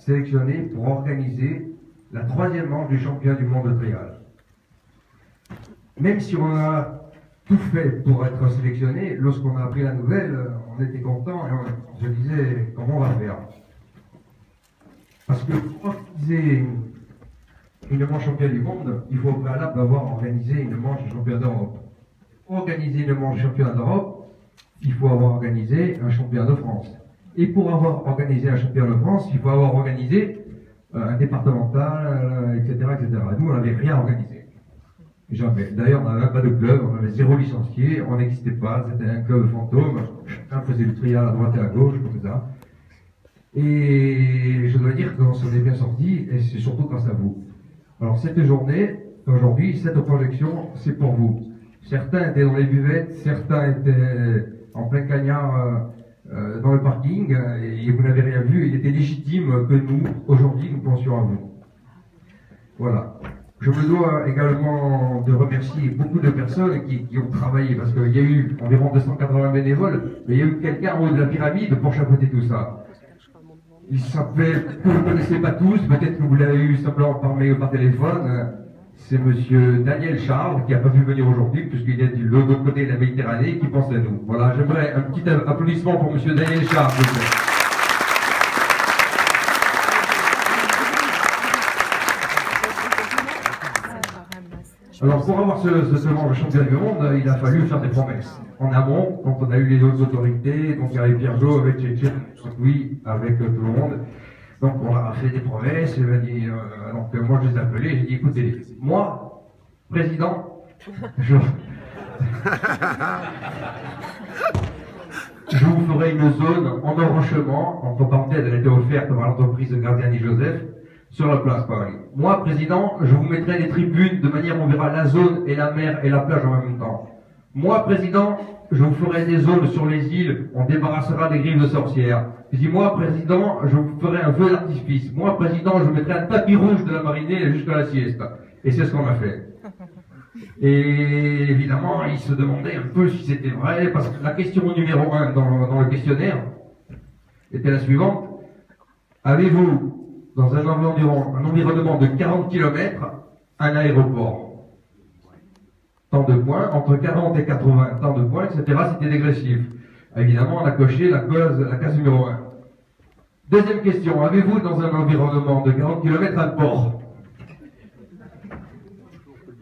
sélectionné pour organiser la 3e manche du championnat du monde de trial. Même si on a tout fait pour être sélectionné, lorsqu'on a appris la nouvelle, on était content et on se disait comment on va faire. Parce que pour organiser une manche championnat du monde, il faut au préalable avoir organisé une manche championnat d'Europe. Pour organiser une manche championnat d'Europe, il faut avoir organisé un championnat de France. Et pour avoir organisé un championnat de France, il faut avoir organisé un départemental, etc., etc. Nous, on n'avait rien organisé. Jamais. D'ailleurs, on n'avait même pas de club, on avait 0 licencié, on n'existait pas, c'était un club fantôme, chacun faisait du trial à droite et à gauche, comme ça. Et je dois dire qu'on s'en est bien sorti, et c'est surtout grâce à vous. Alors, cette journée, aujourd'hui, cette projection, c'est pour vous. Certains étaient dans les buvettes, certains étaient en plein cagnard dans le parking, et vous n'avez rien vu. Il était légitime que nous, aujourd'hui, nous pensions à vous. Voilà. Je me dois également de remercier beaucoup de personnes qui ont travaillé, parce qu'il y a eu environ 280 bénévoles, mais il y a eu quelqu'un en haut de la pyramide pour chapeauter tout ça. Il s'appelait, vous ne le connaissez pas tous, peut-être que vous l'avez eu simplement par mail ou par téléphone, c'est monsieur Daniel Charles, qui n'a pas pu venir aujourd'hui, puisqu'il est de l'autre côté de la Méditerranée, qui pense à nous. Voilà, j'aimerais un petit applaudissement pour monsieur Daniel Charles. Alors, pour avoir ce championnat du monde, il a fallu faire des promesses. En amont, quand on a eu les autres autorités, donc avec Pierre-Jo, avec Tchétchène, oui, avec tout le monde. Donc, on a fait des promesses, il m'a dit, donc moi je les ai appelés, j'ai dit, écoutez, moi, président, je vous ferai une zone en enrochement, entre parenthèses, elle a été offerte par l'entreprise Graziani Joseph, sur la place Paris. Moi, président, je vous mettrai des tribunes de manière on verra la zone et la mer et la plage en même temps. Moi, président, je vous ferai des zones sur les îles, on débarrassera des griffes de sorcières. Je dis, moi, président, je vous ferai un feu d'artifice. Moi, président, je mettrai un tapis rouge de la marinée jusqu'à la sieste. Et c'est ce qu'on a fait. Et évidemment, il se demandait un peu si c'était vrai, parce que la question numéro 1 dans le questionnaire était la suivante. Avez-vous dans un environnement de 40 km, un aéroport? Tant de points, entre 40 et 80, tant de points, etc. C'était dégressif. Évidemment, on a coché la case numéro 1. Deuxième question, avez-vous dans un environnement de 40 km un port?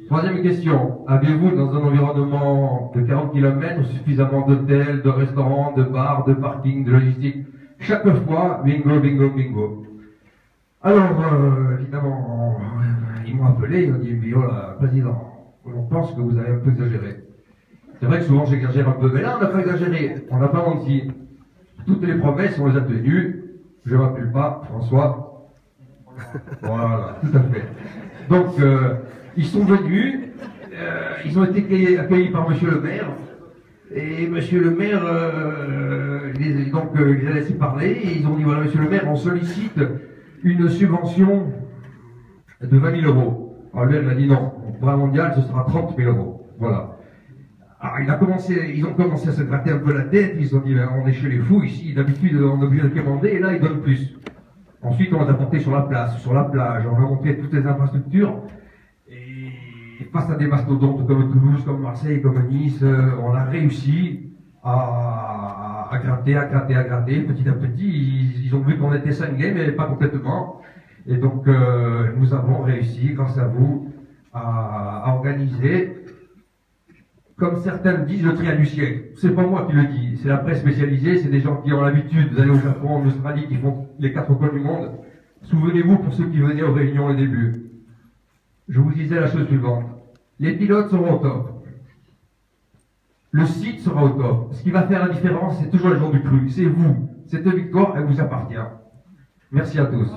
Troisième question, avez-vous dans un environnement de 40 km suffisamment d'hôtels, de restaurants, de bars, de parkings, de logistique? Chaque fois, bingo, bingo, bingo. Alors, évidemment, ils m'ont appelé, ils m'ont dit, mais oh là, président, on pense que vous avez un peu exagéré. C'est vrai que souvent j'exagère un peu, mais là on n'a pas exagéré, on n'a pas menti. Toutes les promesses, on les a tenues. Je ne m'appelle pas François. Voilà, tout à fait. Donc, ils sont venus, ils ont été accueillis par monsieur le maire, et monsieur le maire, donc ils a laissé parler, et ils ont dit, voilà monsieur le maire, on sollicite une subvention de 20 000 euros. Alors lui, elle m'a dit non, pour un mondial, ce sera 30 000 euros. Voilà. Alors ils ont commencé à se gratter un peu la tête, ils se sont dit, ben, on est chez les fous ici, d'habitude on est obligé de commander, et là ils donnent plus. Ensuite on les a portés sur la place, sur la plage, on a monté toutes les infrastructures, et face à des mastodontes comme Toulouse, comme Marseille, comme Nice, on a réussi à gratter, petit à petit, ils ont vu qu'on était cinglés, mais pas complètement. Et donc, nous avons réussi, grâce à vous, à organiser, comme certains le disent, le trial du siècle. C'est pas moi qui le dis, c'est la presse spécialisée, c'est des gens qui ont l'habitude d'aller au Japon, en Australie, qui font les 4 coins du monde. Souvenez-vous, pour ceux qui venaient aux réunions au début, je vous disais la chose suivante. Les pilotes seront au top. Le site sera au top. Ce qui va faire la différence, c'est toujours les gens du cru. C'est vous. Cette victoire, elle vous appartient. Merci à tous.